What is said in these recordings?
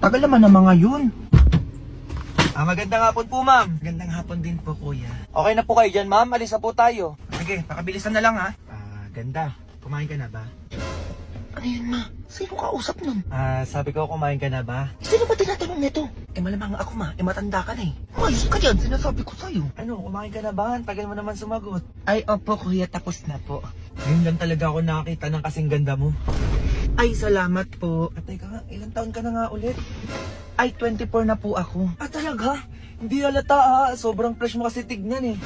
Tagal naman ng mga yun. Magandang hapon po, ma'am. Magandang hapon din po, kuya. Okay na po kayo dyan, ma'am. Alis na po tayo. Sige, pakabilisan na lang ha. Ganda. Kumain ka na ba? Ano yun, ma? Sino kausap nun? Sabi ko, kumain ka na ba? Sino ba tinatanong nito? Malamang ako, ma. Matanda ka na eh. Ayos ka dyan, sinasabi ko sa'yo. Ano, kumain ka na ba? Tagal mo naman sumagot. Ay, opo, kuya. Tapos na po. Ngayon lang talaga ako nakakita ng kasing ganda mo. Ay, salamat po. Teka nga, ilang taon ka na nga ulit? Ay, 24 na po ako. Talaga? Hindi halata Sobrang fresh mo kasi tignan eh.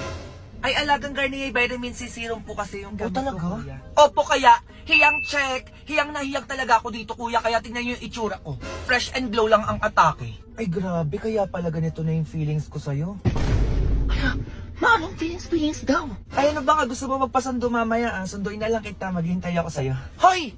Ay, alagang Garnier Vitamin C Serum po kasi yung gamit talaga? ko, kuya. Opo, kaya, hiyang check. Hiyang na hiyang talaga ako dito, kuya. Kaya tingnan niyo yung itsura ko. Fresh and glow lang ang atake. Ay grabe, kaya pala ganito na yung feelings ko sa'yo. Kaya, ma, anong feelings daw? Ay ano ba nga, gusto mo magpasundo mamaya? Sunduin na lang kita, maghihintay ako sa'yo. Hoy!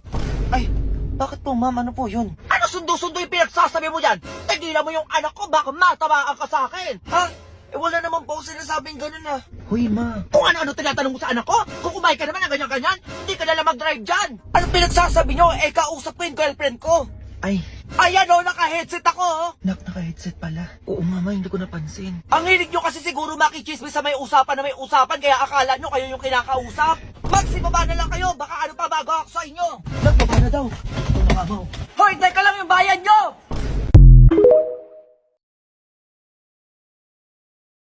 Ay, bakit po ma'am? Ano po yun? Ano sundo-sundo yung pinagsasabi mo yan? Tigilan mo yung anak ko, baka matamaan ka sa akin. Ha? Wala naman po ako sinasabing ganun Hoy, ma. Kung ano-ano tinatanong mo sa anak ko, kung kumain ka naman ng ganyan-ganyan, hindi ka na lang mag-drive dyan. Ano pinagsasabi nyo? Kausap ko yung girlfriend ko. Ay, Ayan naka-headset ako naka-headset pala. Oo, mama, hindi ko napansin. Ang hilig nyo kasi siguro makichismis sa may usapan na may usapan, kaya akala nyo kayo yung kinakausap. Magsibaba na lang kayo, baka ano pa bago ako sa inyo. Nagbaba na daw. Ito na nga, ma. Hoy, teka lang yung bayan nyo!